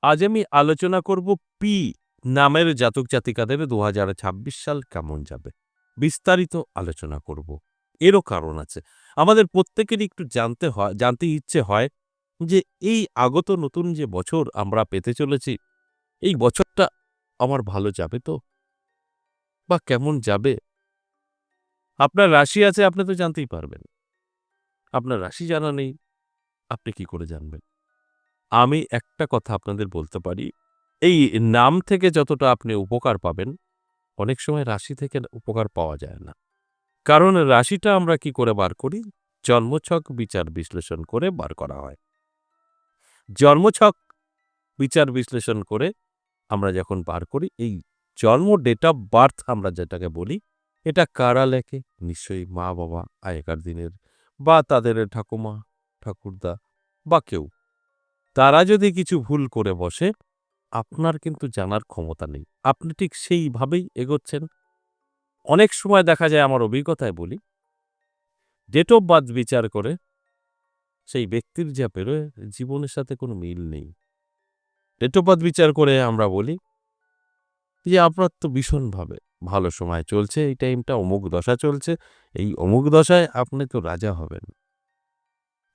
আজ আমি আলোচনা করব পি নামের জাতক জাতিকাদের ২০২৬ সাল কেমন যাবে। বিস্তারিত আলোচনা করব। এরও কারণ আছে। আমাদের প্রত্যেকেরই একটু জানতে ইচ্ছে হয় যে এই আগত নতুন যে বছর আমরা পেতে চলেছি, এই বছরটা আমার ভালো যাবে তো? বা কেমন যাবে? আপনার রাশি আছে আপনি তো জানতেই পারবেন। আপনার রাশি জানা নেই, আপনি কি করে জানবেন? আমি একটা কথা আপনাদের বলতে পারি, এই নাম থেকে যতটা আপনি উপকার পাবেন, অনেক সময় রাশি থেকে উপকার পাওয়া যায় না। কারণ রাশিটা আমরা কি করে বার করি? জন্মছক বিচার বিশ্লেষণ করে বার করা হয়। জন্মছক বিচার বিশ্লেষণ করে আমরা যখন বার করি, এই জন্ম ডেট অফ বার্থ আমরা যেটাকে বলি, এটা কারা লেখে? নিশ্চয়ই মা-বাবা আগেকার দিনের বা তাদের ঠাকুমা, ঠাকুরদা বা কেউ। তারা যদি কিছু ভুল করে বসে, আপনার কিন্তু জানার ক্ষমতা নেই। আপনি ঠিক সেইভাবেই এগোচ্ছেন। অনেক সময় দেখা যায় আমার অভিজ্ঞতায় বলি, ডেট অফ বার্থ বিচার করে সেই ব্যক্তির যা বেরোয় জীবনের সাথে কোনো মিল নেই। ডেট অফ বার্থ বিচার করে আমরা বলি যে আপনার তো ভীষণভাবে ভালো সময় চলছে, এই টাইমটা অমুক দশা চলছে, এই অমুক দশায় আপনি তো রাজা হবেন।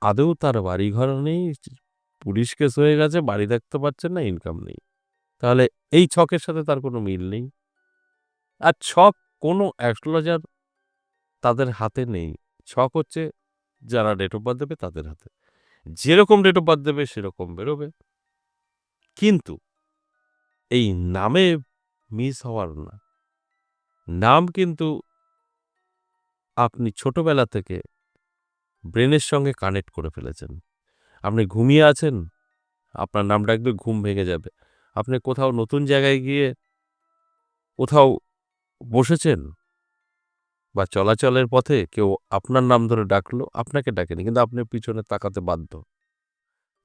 আদৌ তার বাড়িঘর নেই, পুলিশ কেস হয়ে গেছে, বাড়ি থাকতে পারছেন না, ইনকাম নেই। তাহলে এই ছকের সাথে তার কোনো মিল নেই। আর ছক কোনো অ্যাস্ট্রোলজার তাদের হাতে নেই। ছক হচ্ছে যারা ডেট অফ বার্থ দেবে তাদের হাতে। যেরকম ডেট অফ বার্থ দেবে সেরকম বেরোবে। কিন্তু এই নামে মিস হওয়ার না। নাম কিন্তু আপনি ছোটবেলা থেকে ব্রেনের সঙ্গে কানেক্ট করে ফেলেছেন। আপনি ঘুমিয়ে আছেন, আপনার নাম ডাকবে ঘুম ভেঙে যাবে। আপনি কোথাও নতুন জায়গায় গিয়ে কোথাও বসেছেন বা চলাচলের পথে কেউ আপনার নাম ধরে ডাকলো, আপনাকে ডাকেনি কিন্তু আপনি পিছনে তাকাতে বাধ্য।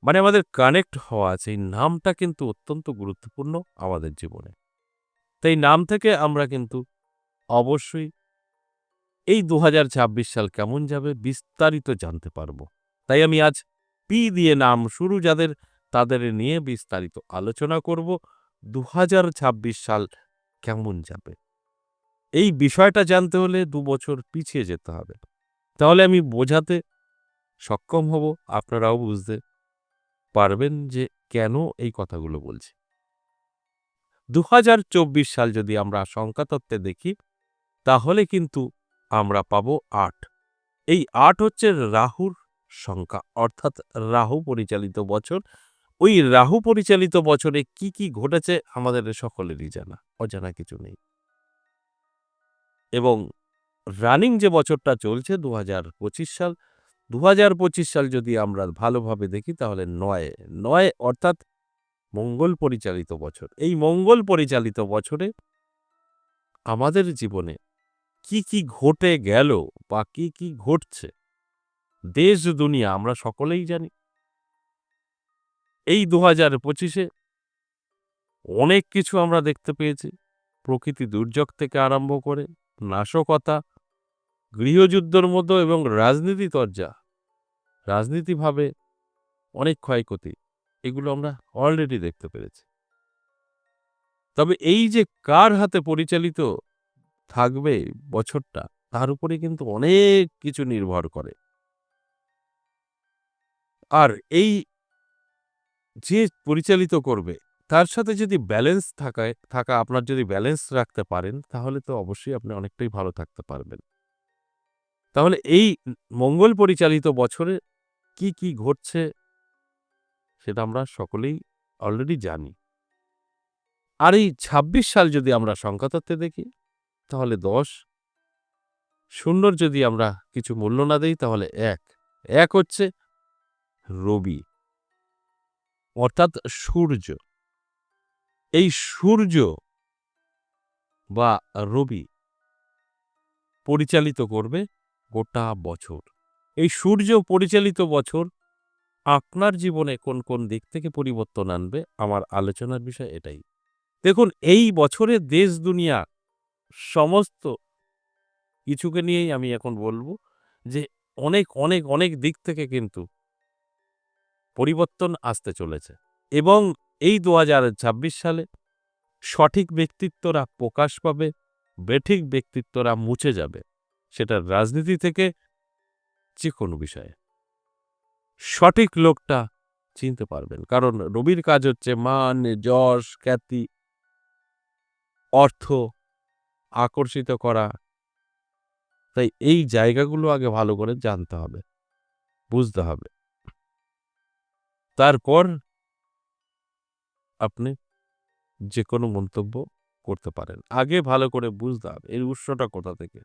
মানে আমাদের কানেক্ট হওয়া আছে। এই নামটা কিন্তু অত্যন্ত গুরুত্বপূর্ণ আমাদের জীবনে। তাই নাম থেকে আমরা কিন্তু অবশ্যই এই ২০২৬ সাল কেমন যাবে বিস্তারিত জানতে পারব। তাই আমি আজ পি দিয়ে নাম শুরু যাদের তাদের নিয়ে বিস্তারিত আলোচনা করব। ২০২৬ সাল কেমন যাবে? এই বিষয়টা জানতে হলে ২ বছর পিছিয়ে যেতে হবে। তাহলে আমি বোঝাতে সক্ষম হব, আপনারাও বুঝতে পারবেন যে কেন এই কথাগুলো বলছি। ২০২৪ সাল যদি আমরা সংখ্যাতত্ত্বে দেখি, তাহলে কিন্তু আমরা পাবো ৮। এই ৮ হচ্ছে রাহুর সংখ্যা, অর্থাৎ রাহু পরিচালিত বছর। ওই রাহু পরিচালিত বছরে কি ঘটেছে আমাদের সকলেরই জানা, অজানা কিছু নেই। এবং রানিং যে বছরটা চলছে ২০২৫ সাল, ২০২৫ সাল যদি আমরা ভালোভাবে দেখি তাহলে ৯ অর্থাৎ মঙ্গল পরিচালিত বছর। এই মঙ্গল পরিচালিত বছরে আমাদের জীবনে কি ঘটে গেল বা কি ঘটছে, দেশ দুনিয়া আমরা সকলেই জানি। এই ২০২৫-এ অনেক কিছু আমরা দেখতে পেয়েছি। প্রকৃতি দুর্যোগ থেকে আরম্ভ করে নাশকতা, গৃহযুদ্ধের মতো এবং রাজনীতিভাবে অনেক ক্ষয়ক্ষতি, এগুলো আমরা অলরেডি দেখতে পেরেছি। তবে এই যে কার হাতে পরিচালিত থাকবে বছরটা, তার উপরে কিন্তু অনেক কিছু নির্ভর করে। আর এই যে পরিচালিত করবে, তার সাথে যদি আপনার যদি ব্যালেন্স রাখতে পারেন, তাহলে তো অবশ্যই আপনি অনেকটাই ভালো থাকতে পারবেন। তাহলে এই মঙ্গল পরিচালিত বছরে কি ঘটছে, সেটা আমরা সকলেই অলরেডি জানি। আর এই ২৬ সাল যদি আমরা সংখ্যাতত্ত্বে দেখি, তাহলে ১০, শূন্যর যদি আমরা কিছু মূল্য না দেই, তাহলে ১। ১ হচ্ছে রবি, অর্থাৎ সূর্য। এই সূর্য বা রবি পরিচালিত করবে গোটা বছর। এই সূর্য পরিচালিত বছর আপনার জীবনে কোন দিক থেকে পরিবর্তন আনবে, আমার আলোচনার বিষয় এটাই। দেখুন, এই বছরে দেশ দুনিয়া সমস্ত কিছুকে নিয়েই আমি এখন বলব যে অনেক দিক থেকে কিন্তু পরিবর্তন আসতে চলেছে এবং এই ২০২৬ সালে সঠিক ব্যক্তিত্বরা প্রকাশ পাবে, বেঠিক ব্যক্তিত্বরা মুছে যাবে। সেটা রাজনীতি থেকে যেকোনো বিষয়ে। সঠিক লোকটা চিনতে পারবেন। কারণ রবির কাজ হচ্ছে মান, যশ, খ্যাতি, অর্থ আকর্ষিত করা। তাই এই জায়গাগুলো আগে ভালো করে জানতে হবে, বুঝতে হবে। তারপর আপনি যেকোনো মন্তব্য করতে পারেন। আগে ভালো করে বুঝতে হবে এর উৎসটা কোথা থেকে।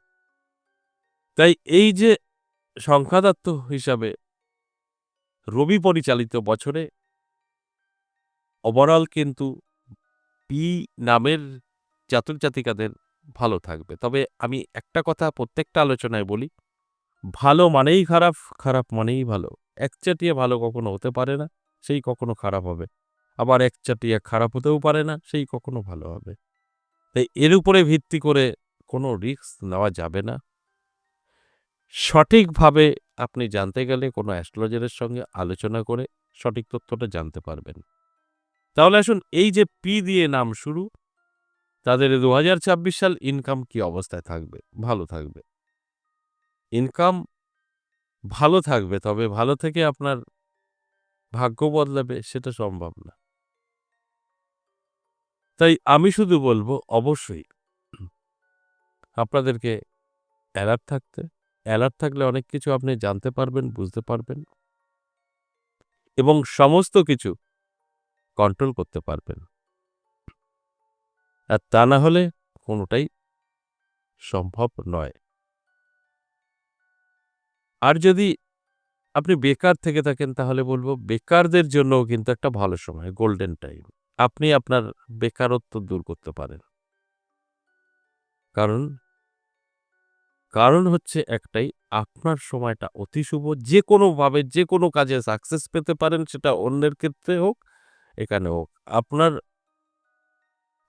তাই এই যে সংখ্যাতত্ত্ব হিসাবে রবি পরিচালিত বছরে ওভারঅল কিন্তু পি নামের জাতক জাতিকাদের ভালো থাকবে। তবে আমি একটা কথা প্রত্যেকটা আলোচনায় বলি, ভালো মানেই খারাপ, খারাপ মানেই ভালো। একচাটিয়া ভালো কখনো হতে পারে না, সেই কখনো খারাপ হবে। আবার একচাটিয়া খারাপ হতেও পারে না, সেই কখনো ভালো হবে। তাই এর উপরে ভিত্তি করে কোনো রিস্ক নেওয়া যাবে না। সঠিকভাবে আপনি জানতে গেলে কোনো অ্যাস্ট্রোলজারের সঙ্গে আলোচনা করে সঠিক তথ্যটা জানতে পারবেন। তাহলে আসুন এই যে পি দিয়ে নাম শুরু, তাদের ২০২৬ সাল ইনকাম কি অবস্থায় থাকবে? ভালো থাকবে। ইনকাম ভালো থাকবে, তবে ভালো থেকে আপনার ভাগ্য বদলাবে সেটা সম্ভব না। তাই আমি শুধু বলবো অবশ্যই আপনাদেরকে অ্যালার্ট থাকতে। অ্যালার্ট থাকলে অনেক কিছু আপনি জানতে পারবেন, বুঝতে পারবেন এবং সমস্ত কিছু কন্ট্রোল করতে পারবেন। আর তা না হলে কোনোটাই সম্ভব নয়। আর যদি আপনি বেকার থেকে থাকেন তাহলে বলব বেকারদের জন্যও কিন্তু একটা ভালো সময়, গোল্ডেন টাইম। আপনি আপনার বেকারত্ব দূর করতে পারেন। কারণ কারণ হচ্ছে একটাই, আপনার সময়টা অতি শুভ। যেকোনোভাবে যেকোনো কাজে সাকসেস পেতে পারেন, সেটা অন্যের ক্ষেত্রে হোক, এখানে হোক। আপনার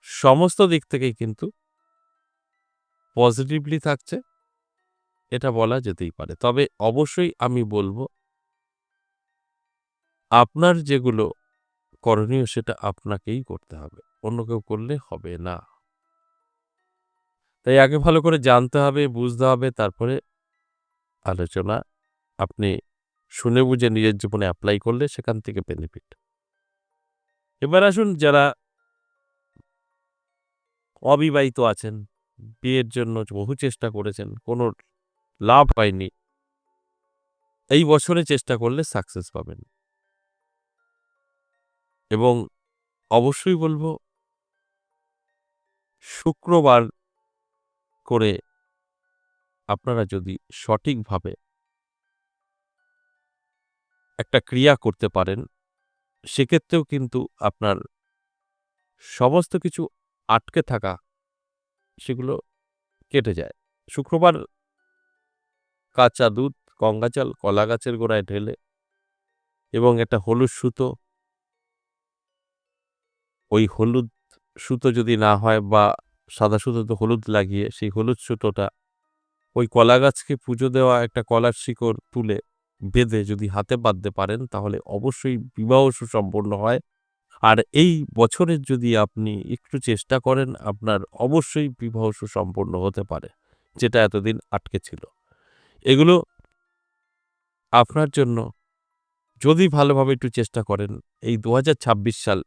সমস্ত দিক থেকেই কিন্তু পজিটিভলি থাকছে, এটা বলা যেতেই পারে। তবে অবশ্যই আমি বলব, আপনার যেগুলো করণীয় সেটা আপনাকেই করতে হবে। অন্য কেউ করলে হবে না। তাই আগে ভালো করে জানতে হবে, বুঝতে হবে, তারপরে আলোচনা আপনি শুনে বুঝে নিজের জীবনে এপ্লাই করলে সেখান থেকে বেনিফিট। এবার আসুন যারা অবিবাহিত আছেন, বিয়ের জন্য বহু চেষ্টা করেছেন, কোনো লাভ হয়নি। এই বছরে চেষ্টা করলে সাকসেস পাবেন। এবং অবশ্যই বলব শুক্রবার করে আপনারা যদি সঠিকভাবে একটা ক্রিয়া করতে পারেন, সেক্ষেত্রেও কিন্তু আপনার সমস্ত কিছু আটকে থাকা সেগুলো কেটে যায়। শুক্রবার কাঁচা দুধ, গঙ্গা জল কলা গাছের গোড়ায় ঢেলে এবং একটা হলুদ সুতো, ওই হলুদ সুতো যদি না হয় বা সাদা সুতোতে হলুদ লাগিয়ে সেই হলুদ সুতোটা ওই কলা গাছকে পুজো দেওয়া একটা কলার শিকড় তুলে বেঁধে যদি হাতে বাঁধতে পারেন তাহলে অবশ্যই বিবাহ সুসম্পন্ন হয়। আর এই বছরের যদি আপনি একটু চেষ্টা করেন আপনার অবশ্যই বিবাহ সুসম্পন্ন হতে পারে, যেটা এতদিন আটকে ছিল। এগুলো আপনার জন্য যদি ভালোভাবে একটু চেষ্টা করেন, এই ২০২৬ সাল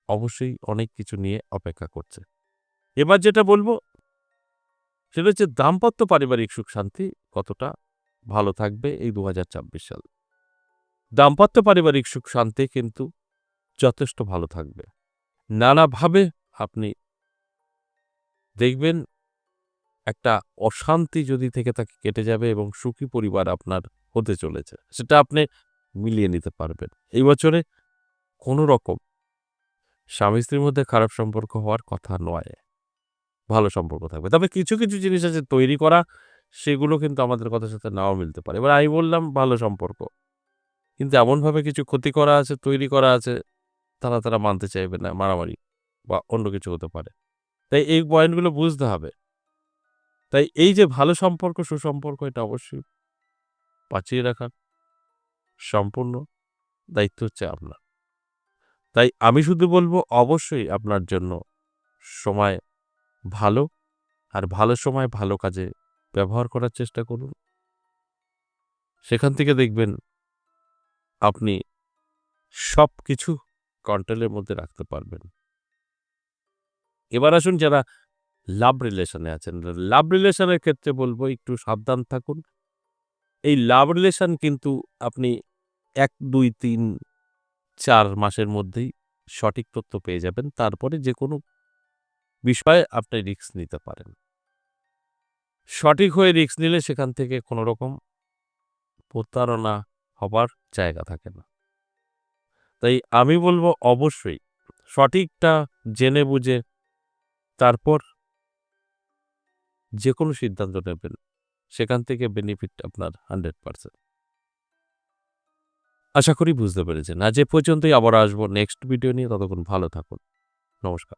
অবশ্যই অনেক কিছু নিয়ে অপেক্ষা করছে। এবার যেটা বলবো সেটা হচ্ছে দাম্পত্য পারিবারিক সুখ শান্তি কতটা ভালো থাকবে এই ২০২৬ সাল। দাম্পত্য পারিবারিক সুখ শান্তি কিন্তু যথেষ্ট ভালো থাকবে। নানাভাবে আপনি দেখবেন একটা অশান্তি যদি থেকে থাকে কেটে যাবে এবং সুখী পরিবার আপনার হতে চলেছে। সেটা আপনি মিলিয়ে নিতে পারবেন। এই বছরে কোনো রকম স্বামী-স্ত্রীর মধ্যে খারাপ সম্পর্ক হওয়ার কথা নয়। ভালো সম্পর্ক থাকবে। তবে কিছু, কিছু জিনিস আছে তৈরি করা, সেগুলো কিন্তু আমাদের কথার সাথে নাও মিলতে পারে। এবার আমি বললাম ভালো সম্পর্ক। কিন্তু এমনভাবে কিছু ক্ষতি করা আছে, তৈরি করা আছে, তারা মানতে চাইবে না, মারামারি বা অন্য কিছু হতে পারে। তাই এই পয়েন্টগুলো বুঝতে হবে। তাই এই যে ভালো সম্পর্ক, সুসম্পর্ক এটা অবশ্যই বাঁচিয়ে রাখার সম্পূর্ণ দায়িত্ব হচ্ছে আপনার। তাই আমি শুধু বলব অবশ্যই আপনার জন্য সময় ভালো, আর ভালো সময় ভালো কাজে ব্যবহার করার চেষ্টা করুন। সেখান থেকে দেখবেন আপনি সবকিছু কন্ট্রোলের মধ্যে রাখতে পারবেন। এবার আসুন যারা লাভ রিলেশনে আছেন, লাভ রিলেশনের ক্ষেত্রে বলব একটু সাবধান থাকুন। এই লাভ রিলেশন কিন্তু আপনি ১, ২, ৩, ৪ মাসের মধ্যেই সঠিক তথ্য পেয়ে যাবেন। তারপরে যেকোনো বিষয়ে আপনি রিস্ক নিতে পারেন। সঠিক হয়ে রিস্ক নিলে সেখান থেকে কোনো রকম প্রতারণা হবার জায়গা থাকে না। তাই আমি বলব অবশ্যই সঠিকটা জেনে বুঝে তারপর যেকোনো সিদ্ধান্ত নেবেন। সেখান থেকে বেনিফিট আপনার 100%। আশা করি বুঝতে পেরেছেন। আজ এ পর্যন্তই, আবার আসবো নেক্সট ভিডিও নিয়ে। ততক্ষণ ভালো থাকুন। নমস্কার।